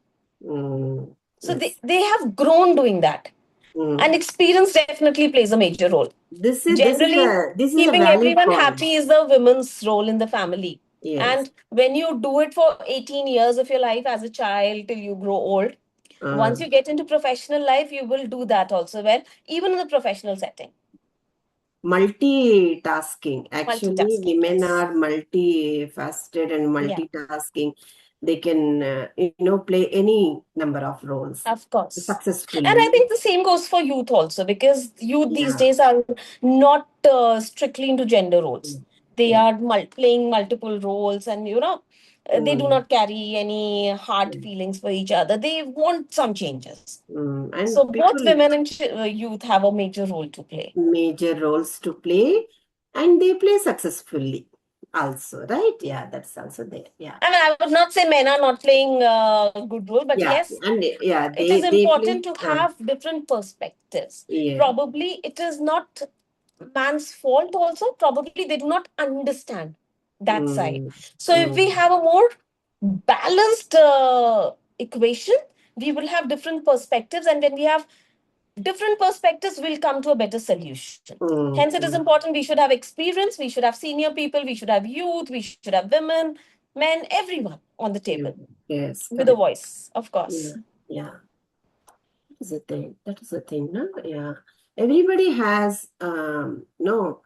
so yes. they have grown doing that. And Mm. experience definitely plays a major role. Generally, This is a keeping valid everyone point. happy is the women's role in the family. Yes. And when you do it for 18 years of your life as a child till you grow old, Uh, once you get into professional life, you will do that also well, even in the professional setting. Multitasking. Actually, Multitasking, women yes. are multifaceted and Yeah, multitasking. They can, play any number of roles of course. And I successfully. think the same goes for youth also, because youth these Yeah. days are not strictly into gender roles. Mm. They Yeah. are playing multiple roles, and they do Mm. not carry any hard Mm. feelings for each other. They want some changes. And So both people women and youth have a major role to play. major roles to play, and they play successfully also, right? Yeah, that's also there. Yeah. I mean, I would not say men are not playing a good role, but Yeah, yes, and yeah, it is they play. important to have different perspectives. Yeah. Probably it is not man's fault also. Probably they do not understand that side. Mm, So if we mm, have a more balanced equation, we will have different perspectives. And when we have different perspectives, we'll come to a better solution. Hence, it is mm. important we should have experience, we should have senior people, we should have youth, we should have women, men, everyone on the Yeah. table Yes, with a correct. voice, of Yeah, course. yeah. is the thing. That is the thing, no? Yeah. Everybody has no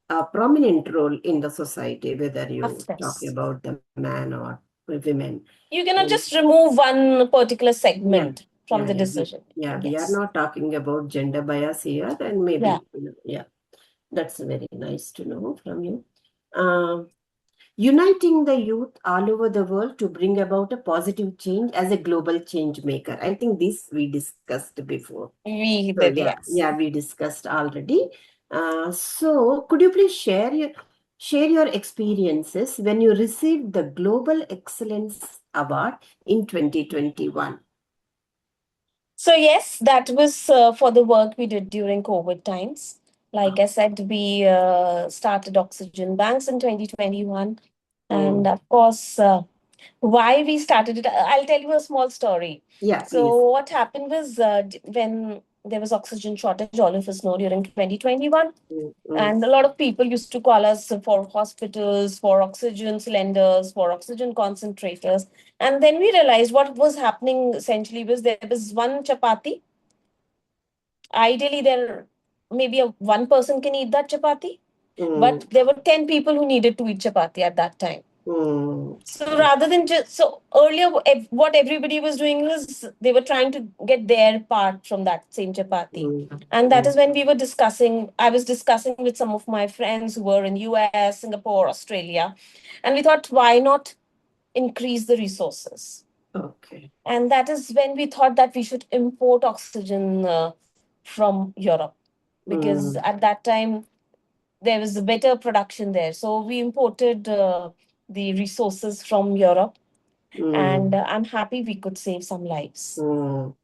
a prominent role in the society, whether you Of talk course. about the man or women. You cannot And just remove one particular yeah, segment from the yeah. decision making. We are Yes. not talking about gender bias here, and Yeah. maybe, yeah, that's very nice to know from you. Um, Uniting the youth all over the world to bring about a positive change as a global change maker. I think this we discussed before. We So did, yes. we discussed already. So could you please share your experiences when you received the Global Excellence Award in 2021? So, yes, that was for the work we did during COVID times. Like I said, we started oxygen banks in 2021. And Mm. of course, why we started it, I'll tell you a small story. Yeah, So, please. what happened was when there was oxygen shortage, all of us know during 2021. Mm, mm, And a lot of people used to call us for hospitals, for oxygen cylinders, for oxygen concentrators. And then we realized what was happening essentially was there was one chapati. Ideally, there maybe one person can eat that chapati, but mm, there were 10 people who needed to eat chapati at that time. mm. So rather than just so earlier, what everybody was doing was they were trying to get their part from that same chapati, Mm, and that mm, is when we were discussing. I was discussing with some of my friends who were in US, Singapore, Australia, and we thought, why not increase the resources? okay. And that is when we thought that we should import oxygen from Europe, because Mm, at that time there was a better production there. So we imported the resources from Europe, and mm, I'm happy we could save some lives. mm.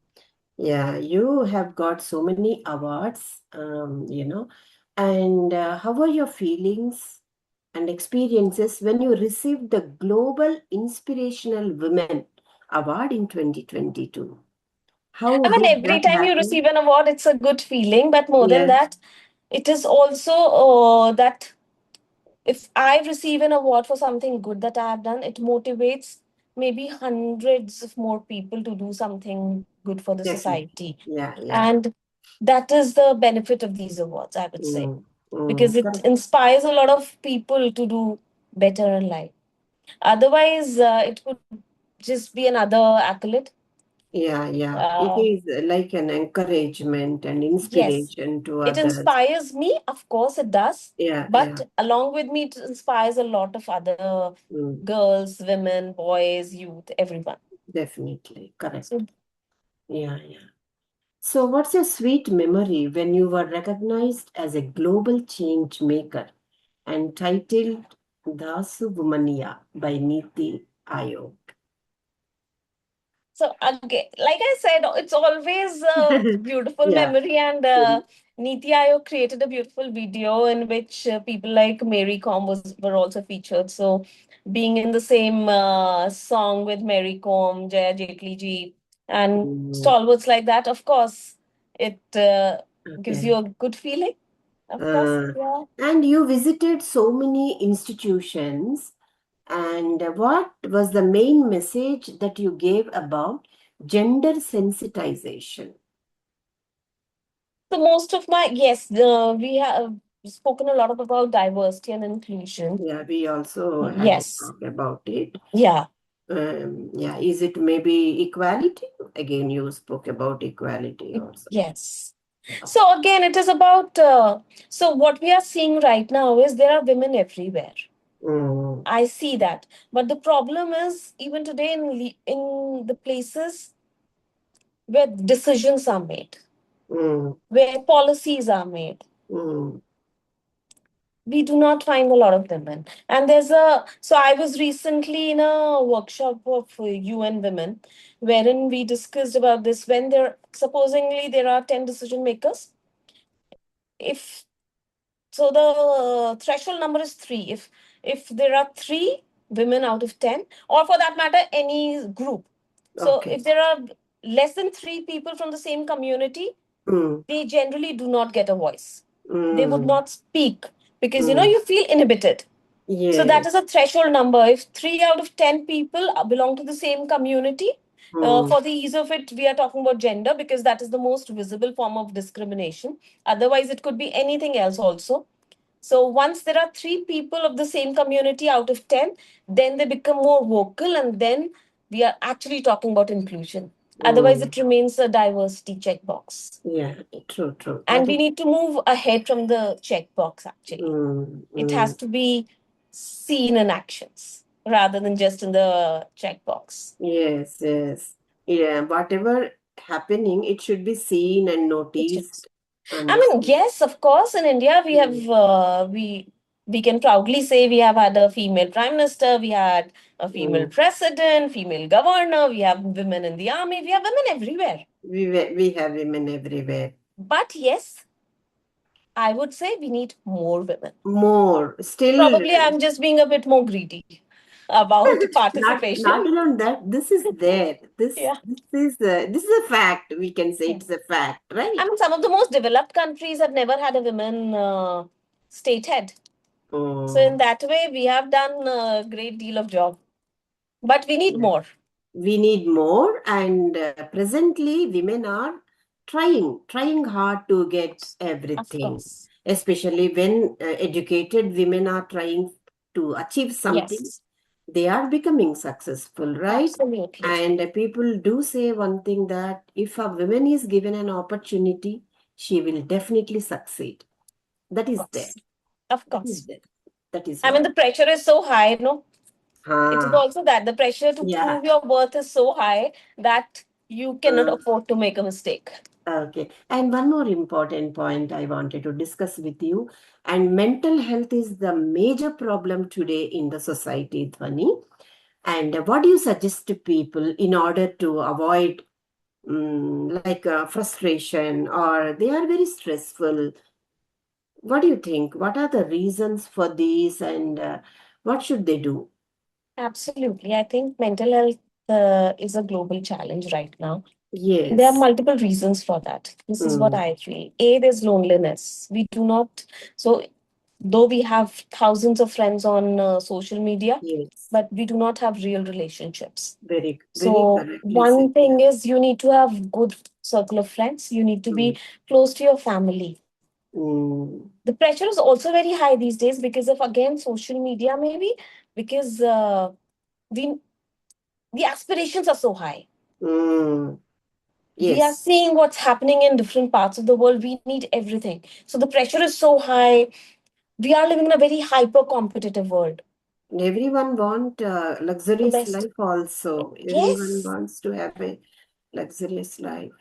Yeah, you have got so many awards, and how were your feelings and experiences when you received the Global Inspirational Women Award in 2022? How I mean, did every that time you happen? receive an award, it's a good feeling. But more than Yeah, that, it is also that if I receive an award for something good that I have done, it motivates maybe hundreds of more people to do something good for the definitely. society. Yeah, yeah. And that is the benefit of these awards, I would say, Mm, mm, because it inspires a lot of people to do better in life. Otherwise, it could just be another accolade. yeah, yeah. It Uh, is like an encouragement and yes, inspiration to it others. inspires me, of course, it does. Yeah, yeah. But along with me, it inspires a lot of other Mm, girls, women, boys, youth, everyone. definitely. So Correct. Yeah, yeah. So, what's your sweet memory when you were recognized as a global change maker and titled Dasu Womaniya by Niti Ayog? So again, like I said, it's always a beautiful Yeah. memory, and Mm, Niti Aayog created a beautiful video in which people like Mary Com were also featured. So being in the same song with Mary Com, Jaya Jetli ji, and mm, stalwarts like that, of course, it gives you okay. a good feeling. Of course, Uh, yeah. and you visited so many institutions. And what was the main message that you gave about gender sensitization? So most of my yes, we have spoken a lot about diversity and inclusion. Yeah, we also had a Yes. talk about it. Yeah. Yeah, is it maybe equality? Again, you spoke about equality also. Yes. So again, it is about so what we are seeing right now is there are women everywhere. Mm, I see that, but the problem is even today in the places where decisions are made, mm, where policies are made, mm, we do not find a lot of women. And there's a so I was recently in a workshop of UN women, wherein we discussed about this when there supposedly there are 10 decision makers. If So the threshold number is three. If there are three women out of 10, or for that matter, any group. So okay. if there are less than three people from the same community, Mm, they generally do not get a voice. They would mm, not speak because mm, you feel inhibited. So that yes. is a threshold number. If three out of 10 people belong to the same community, Mm, For the ease of it, we are talking about gender because that is the most visible form of discrimination. Otherwise, it could be anything else also. So once there are three people of the same community out of 10, then they become more vocal, and then we are actually talking about inclusion. Otherwise, mm. it remains a diversity checkbox. Yeah, true, true. And That we is. need to move ahead from the checkbox, actually. Mm, It has mm. to be seen in actions rather than just in the checkbox. Yes, yes. Yeah, whatever happening, it should be seen and It should. noticed, I mean, understood. yes, of course, in India we Mm, have we can proudly say we have had a female prime minister, we had a female mm. president, female governor, we have women in the army, we have women everywhere. We have women everywhere. But yes, I would say we need more women. More still, Probably I'm just being a bit more greedy about not participation. alone that. This is there. This Yeah. this is a fact. We can say Yeah. it's a fact, I right? mean, some of the most developed countries have never had a women state head. So in Mm. that way, we have done a great deal of job. But we need Yeah. more. We need more, and presently women are trying hard to get Of everything, course. especially when educated women are trying to achieve something. Yes, They are becoming successful, right? absolutely. And people do say one thing, that if a woman is given an opportunity, she will definitely succeed. That Of is there. course. Of That is course. there. That is I mean, what. the pressure is so high, no? It is Ah, also that the pressure to yeah. prove your worth is so high that you cannot Uh, afford to make a mistake. Okay. And one more important point I wanted to discuss with you. And mental health is the major problem today in the society, Dhwani. And what do you suggest to people in order to avoid like frustration, or they are very stressful? What do you think? What are the reasons for this, and what should they do? Absolutely. I think mental health is a global challenge right now. There are Yes. multiple reasons for that. This is what Mm, I feel. A, there's loneliness. We do not, so though we have thousands of friends on social media, yes. but we do not have real relationships. Very, very So correctly said. one thing is you need to have good circle of friends. You need to Mm, be close to your family. mm, The pressure is also very high these days because of again social media, maybe because we the aspirations are so high. mm. We are Yes. seeing what's happening in different parts of the world. We need everything. So the pressure is so high. We are living in a very hyper competitive world. Everyone want The luxurious best. life also. Everyone Yes. wants to have a luxurious life.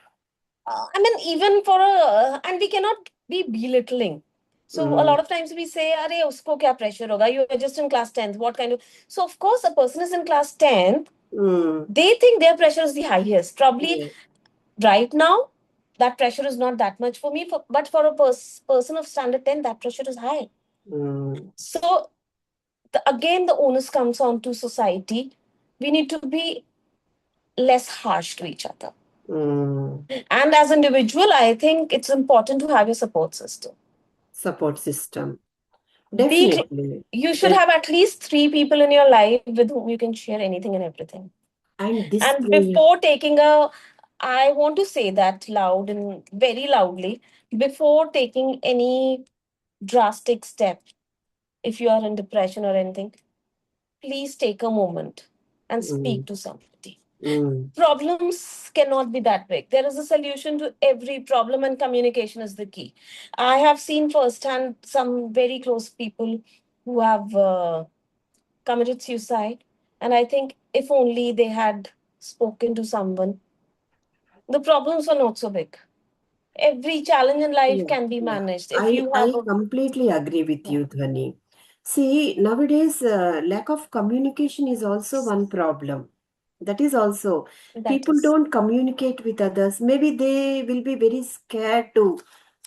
I mean, even for a, and we cannot be belittling. So a Mm, lot of times we say, "Arey, usko kya pressure hoga? You are just in class 10th. What kind of?" So of course, a person is in class 10th. mm, They think their pressure is the highest. Probably yeah, right now, that pressure is not that much for me. But for a person of standard 10, that pressure is high. mm, So again, the onus comes on to society. We need to be less harsh to each other. mm. And as an individual, I think it's important to have a support system. Support system. Be Definitely. you should That, have at least three people in your life with whom you can share anything and everything. and this And thing, before taking a, I want to say that loud and very loudly, before taking any drastic step, if you are in depression or anything, please take a moment and mm, speak to somebody. mm, Problems cannot be that big. There is a solution to every problem, and communication is the key. I have seen firsthand some very close people who have committed suicide, and I think if only they had spoken to someone, the problems were not so big. Every challenge in life yeah, can be yeah. managed if I you have I a. completely agree with Yeah, you, Dhwani. See, nowadays, lack of communication is also one problem. That is also, that people is. don't communicate with others. Maybe they will be very scared to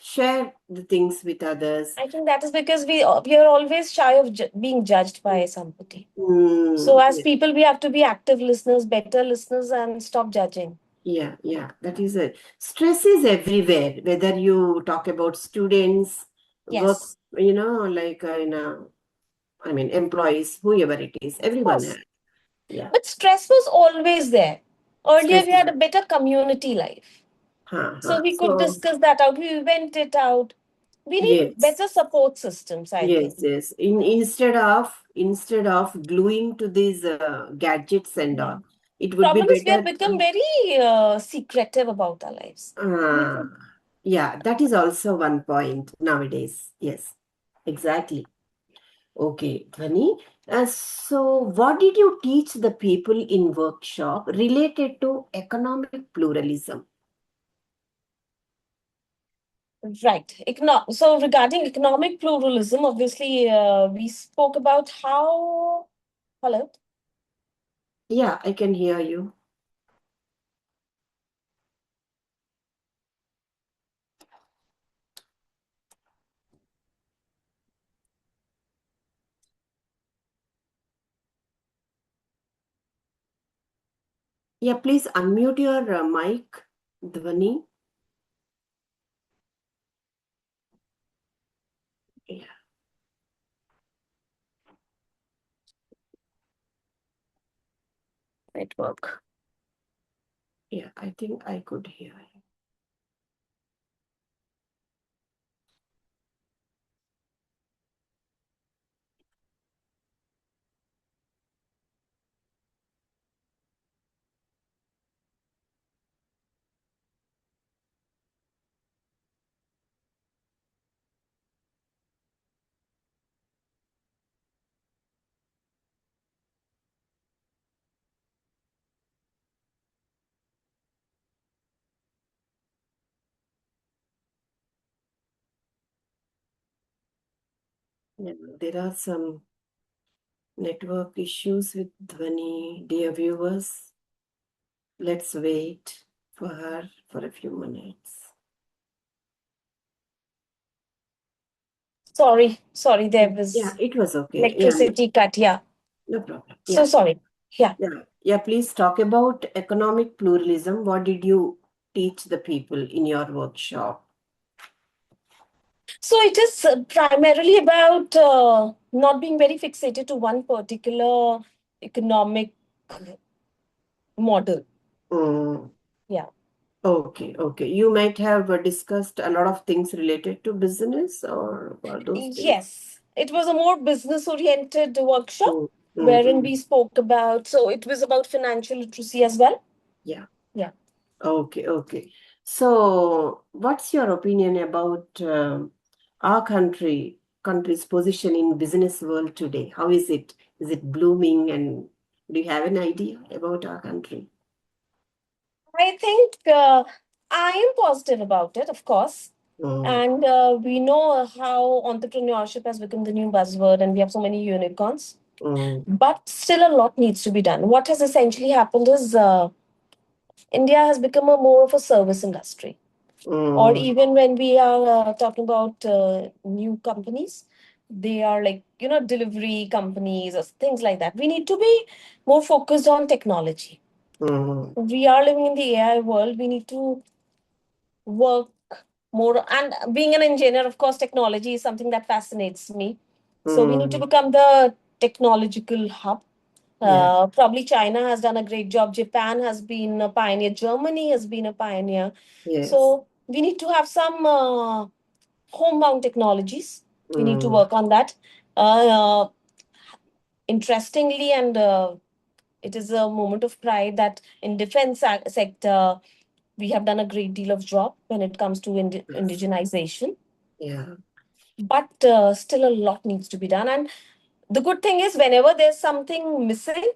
share the things with others. I think that is because we are always shy of being judged by somebody. So as Yeah, people, we have to be active listeners, better listeners, and stop judging. yeah, yeah. That is it. Stress is everywhere, whether you talk about students, work, Yes, like I mean, employees, whoever it is, of everyone has. course. Yeah. But stress was always there. Earlier, we had a specific. better community life. So we could So discuss that out. We went it out. We need yes, better support systems, I think. yes. Instead of gluing to these gadgets and Yeah. all, it would be Problem is we have better. become very secretive about our lives. We Uh, yeah, that is also one point nowadays. Yes, exactly. Okay, Dhwani. So, what did you teach the people in workshop related to economic pluralism? Right. So regarding economic pluralism, obviously, we spoke about how. Hello. Yeah, I can hear you. Yeah, please unmute your mic, Dhwani. Yeah, Network. yeah, I think I could hear you. Yeah, there are some network issues with Dhwani, dear viewers. Let's wait for her for a few minutes. Sorry, there Yeah, was it was okay. Yeah, electricity cut. Yeah. no problem. So Yeah, sorry. Yeah. yeah. Please talk about economic pluralism. What did you teach the people in your workshop? So it is primarily about not being very fixated to one particular economic model. Mm, Yeah. okay. You might have discussed a lot of things related to business or those things. Yes, it was a more business oriented workshop Mm, wherein mm. we spoke about, so it was about financial literacy as well. Yeah. Yeah. Okay. So, what's your opinion about our country's position in business world today? How is it? Is it blooming? And do you have an idea about our country? I think I am positive about it, of course. Mm, And we know how entrepreneurship has become the new buzzword, and we have so many unicorns. mm, But still, a lot needs to be done. What has essentially happened is India has become a more of a service industry. Or mm, even when we are talking about new companies, they are like, delivery companies or things like that. We need to be more focused on technology. mm, We are living in the AI world. We need to work more. And being an engineer, of course, technology is something that fascinates me. So we need to mm. become the technological hub. Yeah. Probably China has done a great job. Japan has been a pioneer. Germany has been a pioneer. Yes. So we need to have some homebound technologies. We need to Mm, work on that. Uh, Interestingly, and it is a moment of pride that in defense sector we have done a great deal of job when it comes to yes. indigenization. Yeah. But still, a lot needs to be done. And the good thing is, whenever there's something missing,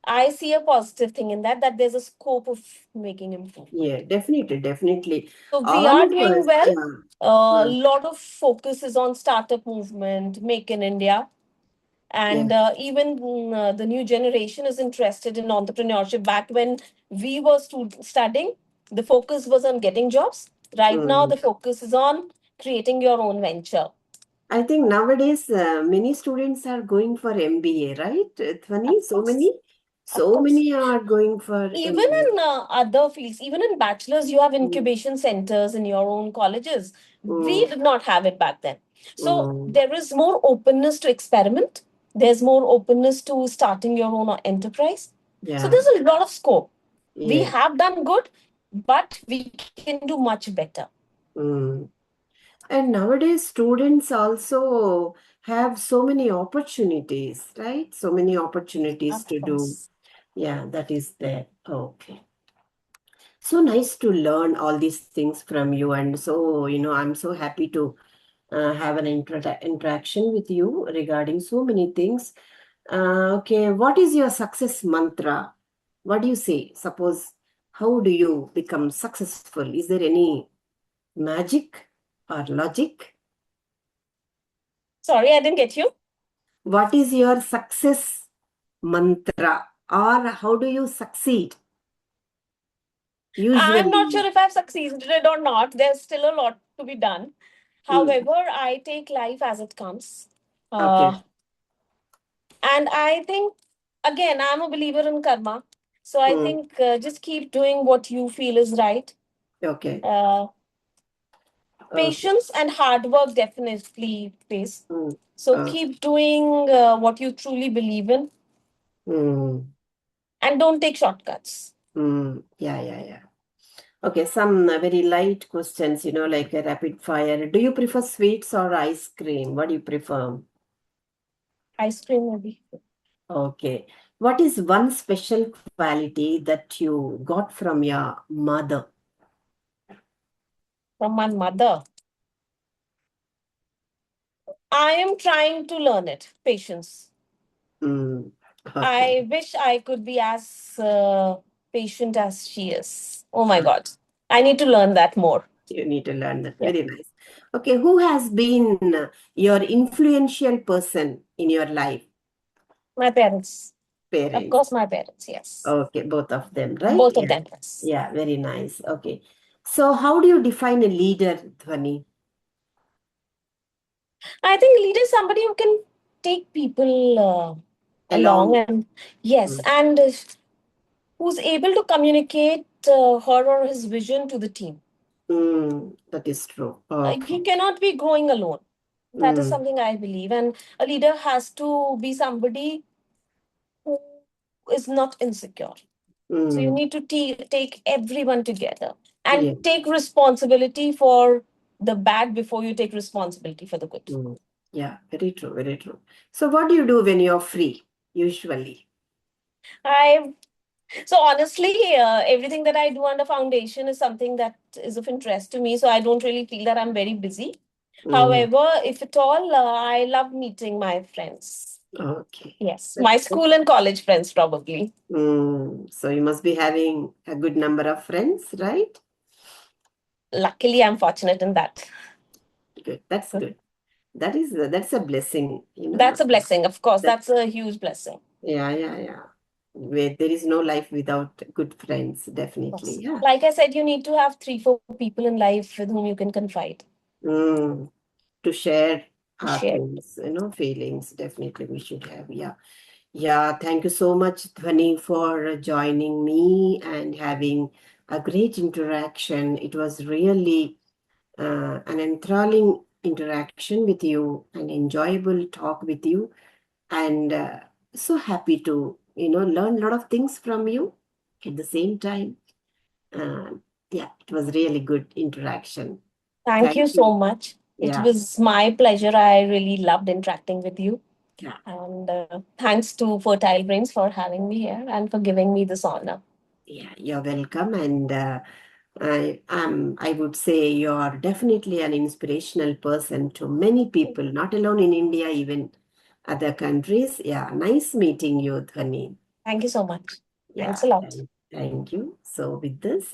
I see a positive thing in that there's a scope of making improvement. Yeah. Definitely. So we All are of doing us. well. Yeah. A Mm, lot of focus is on startup movement, make in India, yeah. and even the new generation is interested in entrepreneurship. Back when we were studying, the focus was on getting jobs. Right now, Mm. the focus is on creating your own venture. I think nowadays many students are going for MBA, right? Of Dhwani, so course, many, of so course. many are going for Even MBA. in other fields, even in bachelor's, you have Mm, incubation centers in your own colleges. We mm, did not have it back then. So mm. there is more openness to experiment. There's more openness to starting your own enterprise. So Yeah, there's a lot of scope. We Yeah. have done good, but we can do much better. Mm. And nowadays, students also have so many opportunities, right? So many opportunities Of to do. course. Yeah, that is there. Okay. So nice to learn all these things from you. And so, I'm so happy to have an interaction with you regarding so many things. Okay, what is your success mantra? What do you say? Suppose, how do you become successful? Is there any magic or logic? Sorry, I didn't get you. What is your success mantra? Or how do you succeed I'm not usually? sure if I've succeeded or not. There's still a lot to be done. Mm, However, I take life as it comes. okay. Uh, and I think, again, I'm a believer in karma. So I Mm, think just keep doing what you feel is right. okay. Uh, Okay. Patience and hard work definitely pays. Mm, So uh, keep doing what you truly believe in mm, and don't take shortcuts. yeah, yeah, yeah. Okay, some very light questions, like a rapid fire. Do you prefer sweets or ice cream? What do you prefer? Ice cream maybe Okay. What is one special quality that you got from your mother? from my mother. I am trying to learn it. Patience. Mm, okay. I wish I could be as patient as she is. Oh my God. I need to learn that more. You need to learn that. Yeah. Very nice. Okay, who has been your influential person in your life? My parents. Of Parents. course, my parents. Yes. Okay, both of them, right? Both of Yeah. them. Yes. Yeah, very nice. Okay. So, how do you define a leader, Dhwani? I think a leader is somebody who can take people along Along. and yes, Mm, and who's able to communicate her or his vision to the team. that is true. You Okay. cannot be growing alone. That is Mm, something I believe. And a leader has to be somebody who is not insecure. So you mm, need to take everyone together and yeah. take responsibility for the bad before you take responsibility for the good. Mm, yeah, very true, very true. So, what do you do when you're free, usually? I So honestly, everything that I do under foundation is something that is of interest to me. So I don't really feel that I'm very busy. Mm, However, if at all, I love meeting my friends. okay. Yes, That's my good. school and college friends probably. So, you must be having a good number of friends, right? Luckily, I'm fortunate in that. Good. That's good. That's a blessing, That's a blessing, of course. That That's a huge blessing. yeah, yeah, yeah. Where there is no life without good friends, Of definitely. course. Yeah. Like I said, you need to have three, four people in life with whom you can confide, Mm, to share our share. things, feelings, definitely we should have. Yeah. Yeah. Thank you so much, Dhwani, for joining me and having a great interaction. It was really an enthralling interaction with you, an enjoyable talk with you, and so happy to, learn a lot of things from you at the same time. Uh, yeah, it was really good interaction. Thank Thank you you. so much. It Yeah, was my pleasure. I really loved interacting with you. yeah, And thanks to Fertile Brains for having me here and for giving me this honor. yeah. You're welcome, and I would say you're definitely an inspirational person to many people, not alone in India, even other countries. Yeah, nice meeting you, Dhwani. Thank you so much. Thanks Yeah, a lot. thank you. So with this,